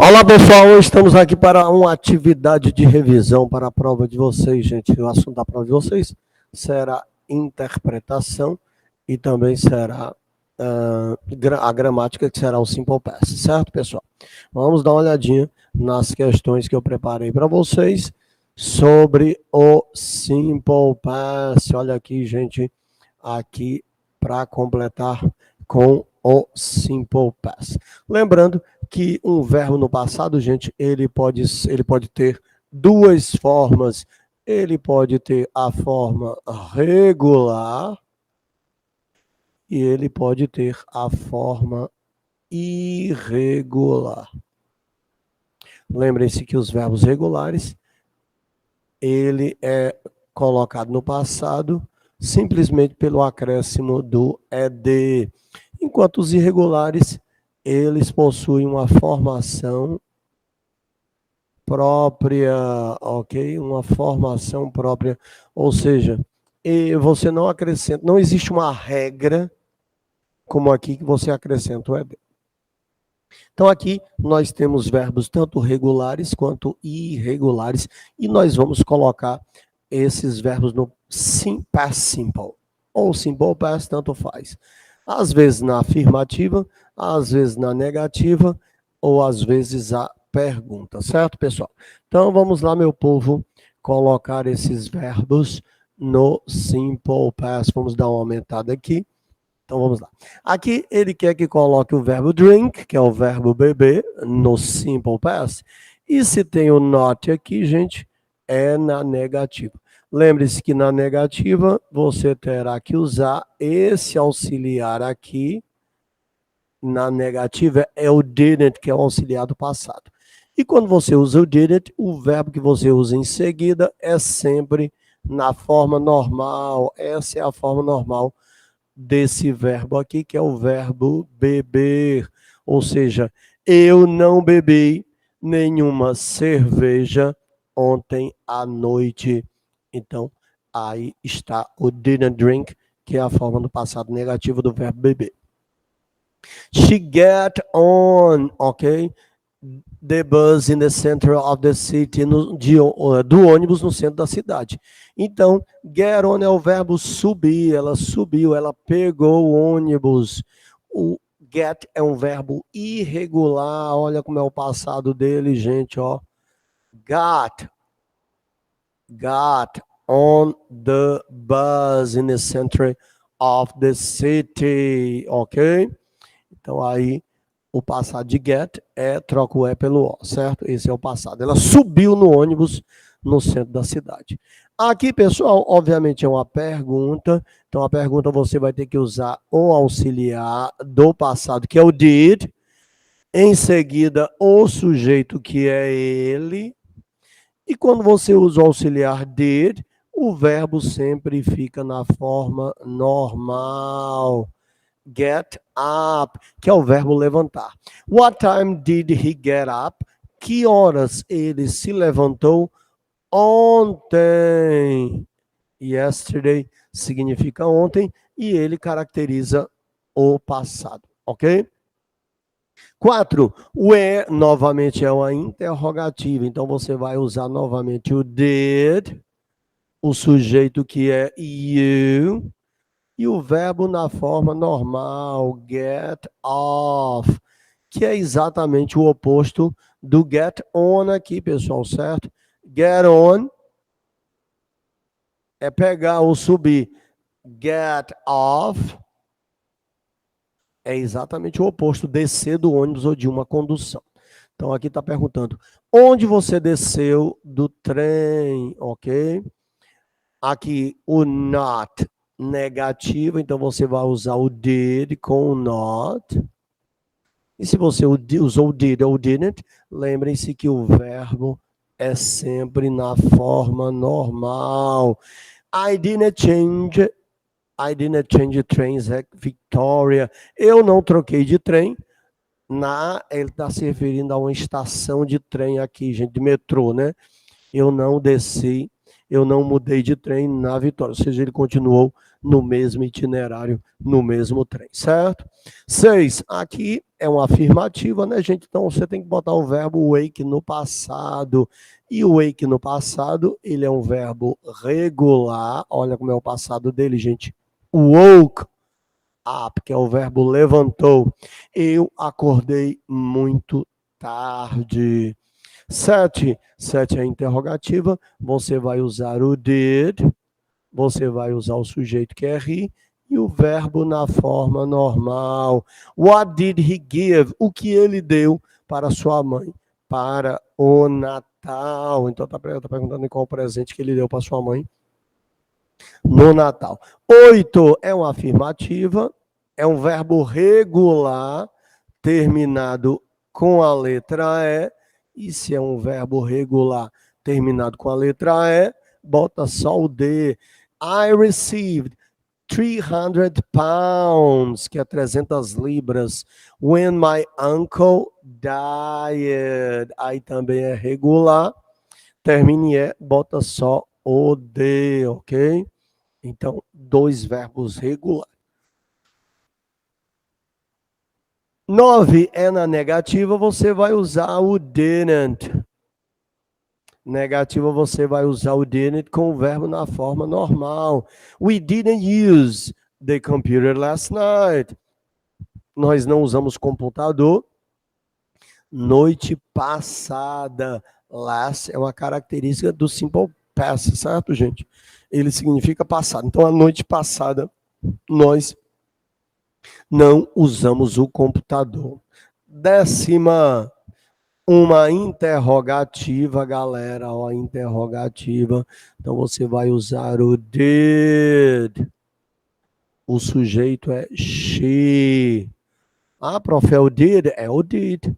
Olá pessoal, hoje estamos aqui para uma atividade de revisão para a prova de vocês, gente. O assunto da prova de vocês será interpretação e também será a gramática, que será o Simple Past, certo pessoal? Vamos dar uma olhadinha nas questões que eu preparei para vocês sobre o Simple Past. Olha aqui, gente, aqui para completar com o Simple Past. Lembrando que um verbo no passado, gente, ele pode ter duas formas. Ele pode ter a forma regular e ele pode ter a forma irregular. Lembrem-se que os verbos regulares, ele é colocado no passado simplesmente pelo acréscimo do ed, enquanto os irregulares, eles possuem uma formação própria, ok? Uma formação própria, ou seja, você não acrescenta, não existe uma regra como aqui que você acrescenta o ed. Então aqui nós temos verbos tanto regulares quanto irregulares e nós vamos colocar esses verbos no past simple ou simple past, tanto faz. Às vezes na afirmativa, às vezes na negativa ou às vezes a pergunta, certo, pessoal? Então vamos lá, meu povo, colocar esses verbos no simple past. Vamos dar uma aumentada aqui. Então vamos lá. Aqui ele quer que coloque o verbo drink, que é o verbo beber, no simple past. E se tem o not aqui, gente, é na negativa. Lembre-se que na negativa você terá que usar esse auxiliar aqui. Na negativa é o didn't, que é o auxiliar do passado. E quando você usa o didn't, o verbo que você usa em seguida é sempre na forma normal. Essa é a forma normal desse verbo aqui, que é o verbo beber. Ou seja, eu não bebi nenhuma cerveja ontem à noite. Então, aí está o didn't drink, que é a forma do passado negativo do verbo beber. She get on, ok? The bus in the center of the city, do ônibus no centro da cidade. Então, get on é o verbo subir, ela subiu, ela pegou o ônibus. O get é um verbo irregular, olha como é o passado dele, gente, ó. Got on the bus in the center of the city, ok? Então, aí, o passado de get troca o pelo o, certo? Esse é o passado. Ela subiu no ônibus no centro da cidade. Aqui, pessoal, obviamente é uma pergunta. Então, a pergunta você vai ter que usar o auxiliar do passado, que é o did. Em seguida, o sujeito, que é ele. E quando você usa o auxiliar did, o verbo sempre fica na forma normal. Get up, que é o verbo levantar. What time did he get up? Que horas ele se levantou? Ontem. Yesterday significa ontem e ele caracteriza o passado, ok? 4. Where, novamente, é uma interrogativa. Então, você vai usar novamente o did, o sujeito que é you, e o verbo na forma normal, get off, que é exatamente o oposto do get on aqui, pessoal, certo? Get on é pegar ou subir. Get off é exatamente o oposto, descer do ônibus ou de uma condução. Então, aqui está perguntando, onde você desceu do trem, ok? Aqui, o not negativo, então você vai usar o did com o not. E se você usou o did ou didn't, lembrem-se que o verbo é sempre na forma normal. I didn't change trains at Victoria. Eu não troquei de trem. Ele está se referindo a uma estação de trem aqui, gente, de metrô, né? Eu não desci, eu não mudei de trem na Vitória. Ou seja, ele continuou no mesmo itinerário, no mesmo trem, certo? 6, aqui é uma afirmativa, né, gente? Então você tem que botar o verbo wake no passado. E o wake no passado, ele é um verbo regular. Olha como é o passado dele, gente. Woke up, que é o verbo levantou. Eu acordei muito tarde. 7 é interrogativa. Você vai usar o did, você vai usar o sujeito que é he e o verbo na forma normal. What did he give? O que ele deu para sua mãe para o Natal? Então tá perguntando qual o presente que ele deu para sua mãe no Natal. 8 é uma afirmativa, é um verbo regular terminado com a letra E. E se é um verbo regular terminado com a letra E, bota só o D. I received 300 pounds, que é 300 libras, when my uncle died. Aí também é regular, termina em E, bota só o D, ok? Então, 2 verbos regulares. 9 é na negativa, você vai usar o didn't. Negativa, você vai usar o didn't com o verbo na forma normal. We didn't use the computer last night. Nós não usamos computador noite passada. Last é uma característica do simple past, certo, gente? Ele significa passado. Então, a noite passada, nós não usamos o computador. 10ª, uma interrogativa, galera, ó, interrogativa. Então, você vai usar o did. O sujeito é she. Ah, prof, é o did? É o did.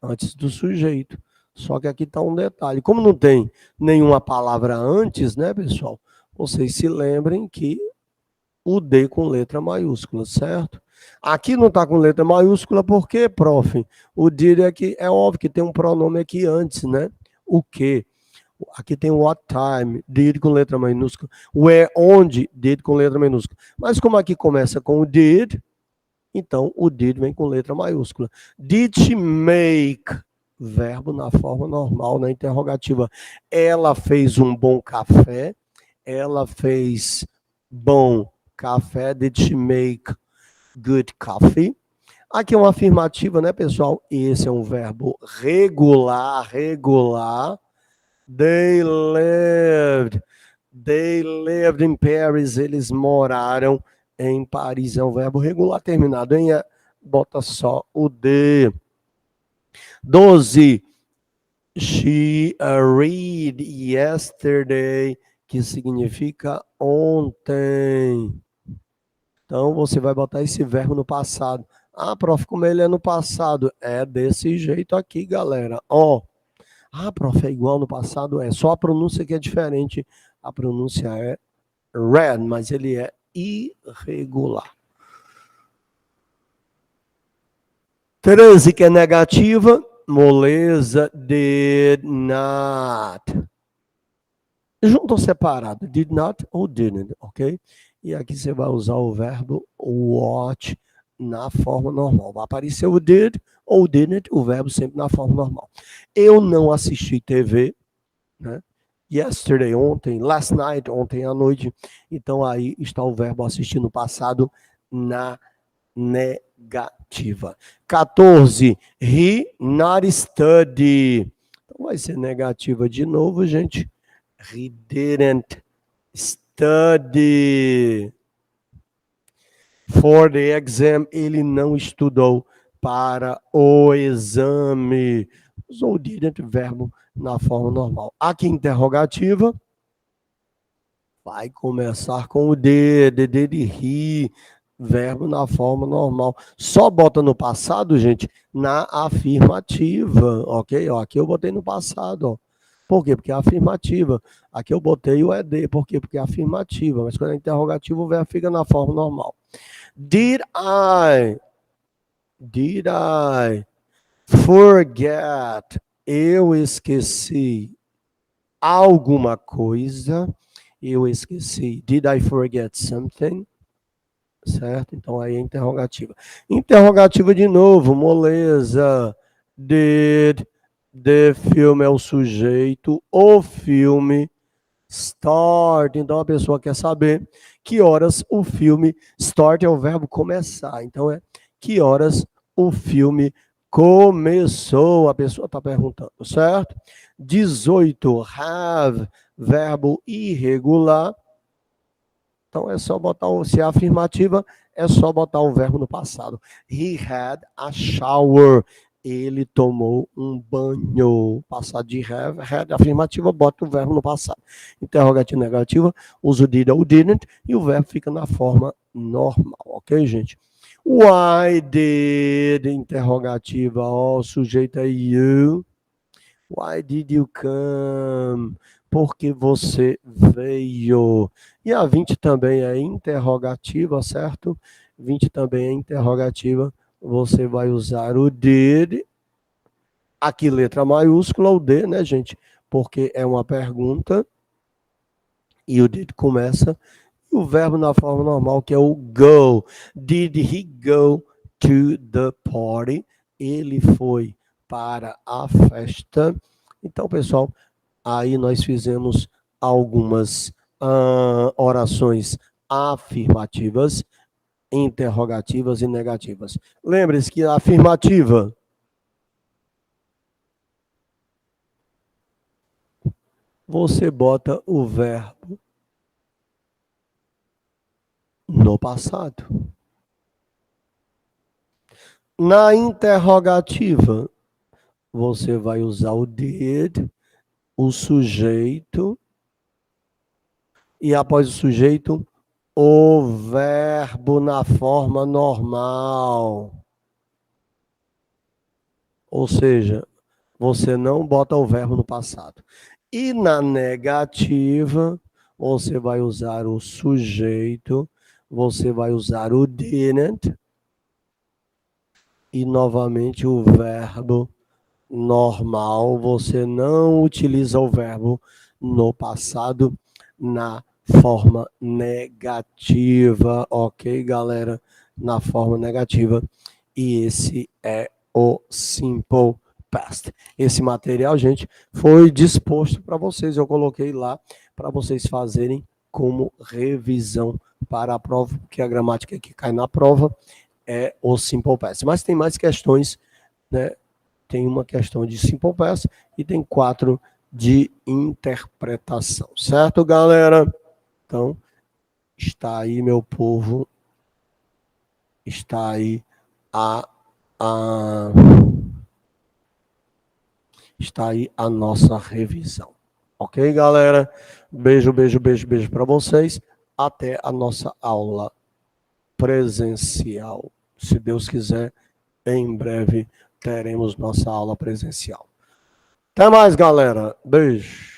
Antes do sujeito. Só que aqui está um detalhe. Como não tem nenhuma palavra antes, né, pessoal? Vocês se lembrem que o D com letra maiúscula, certo? Aqui não está com letra maiúscula, por quê, prof? O did aqui, é óbvio que tem um pronome aqui antes, né? O que? Aqui tem what time, did com letra minúscula. Where, onde, did com letra minúscula. Mas como aqui começa com o did, então o did vem com letra maiúscula. Did she make? Verbo na forma normal, na interrogativa. Ela fez um bom café. Ela fez bom café. Did she make good coffee? Aqui é uma afirmativa, né, pessoal? Esse é um verbo regular, regular. They lived in Paris. Eles moraram em Paris. É um verbo regular terminado em E. Bota só o D. 12. She read yesterday, que significa ontem. Então, você vai botar esse verbo no passado. Ah, prof, como ele é no passado? É desse jeito aqui, galera. Ó. Ah, prof, é igual no passado? É só a pronúncia que é diferente. A pronúncia é read, mas ele é irregular. 13, que é negativa. Moleza, did not. Junto ou separado? Did not ou didn't, ok? E aqui você vai usar o verbo watch na forma normal. Vai aparecer o did ou didn't, o verbo sempre na forma normal. Eu não assisti TV, né? Yesterday, ontem, last night, ontem à noite. Então aí está o verbo assistir no passado na negativa. 14, he not study. Então vai ser negativa de novo, gente. He didn't study for the exam. Ele não estudou para o exame. Usou didn't, verbo na forma normal. Aqui, interrogativa. Vai começar com o did he, verbo na forma normal. Só bota no passado, gente, na afirmativa, ok? Ó, aqui eu botei no passado, ó. Por quê? Porque é afirmativa. Aqui eu botei o ED. Por quê? Porque é afirmativa. Mas quando é interrogativa, o verbo fica na forma normal. Did I forget? Eu esqueci alguma coisa. Eu esqueci. Did I forget something? Certo? Então aí é interrogativa. Interrogativa de novo, moleza. Did the filme é o sujeito, o filme start. Então a pessoa quer saber que horas o filme start é o verbo começar. Então é que horas o filme começou. A pessoa está perguntando, certo? 18, have, verbo irregular. Então é só botar, se é afirmativa, é só botar o verbo no passado. He had a shower. Ele tomou um banho. Passado de have, had, afirmativa, bota o verbo no passado. Interrogativa negativa, usa o did ou didn't e o verbo fica na forma normal, ok, gente? Why did, interrogativa, ó, sujeito é you. Why did you come? Porque você veio. E a 20 também é interrogativa, certo? 20 também é interrogativa. Você vai usar o did. Aqui letra maiúscula, o D, né, gente? Porque é uma pergunta. E o did começa. E o verbo na forma normal, que é o go. Did he go to the party? Ele foi para a festa. Então, pessoal, aí nós fizemos algumas orações afirmativas, interrogativas e negativas. Lembre-se que a afirmativa, você bota o verbo no passado. Na interrogativa, você vai usar o did, o sujeito, e após o sujeito, o verbo na forma normal. Ou seja, você não bota o verbo no passado. E na negativa, você vai usar o sujeito, você vai usar o didn't e novamente o verbo normal. Você não utiliza o verbo no passado na forma negativa, ok, galera? Na forma negativa. E esse é o simple past. Esse material, gente, foi disposto para vocês. Eu coloquei lá para vocês fazerem como revisão para a prova, porque a gramática que cai na prova é o simple past. Mas tem mais questões, né? Tem uma questão de simple past e tem 4 de interpretação. Certo, galera? Então, está aí, meu povo. Está aí a está aí a nossa revisão. Ok, galera? Beijo, beijo, beijo, beijo para vocês. Até a nossa aula presencial. Se Deus quiser, em breve teremos nossa aula presencial. Até mais, galera. Beijo.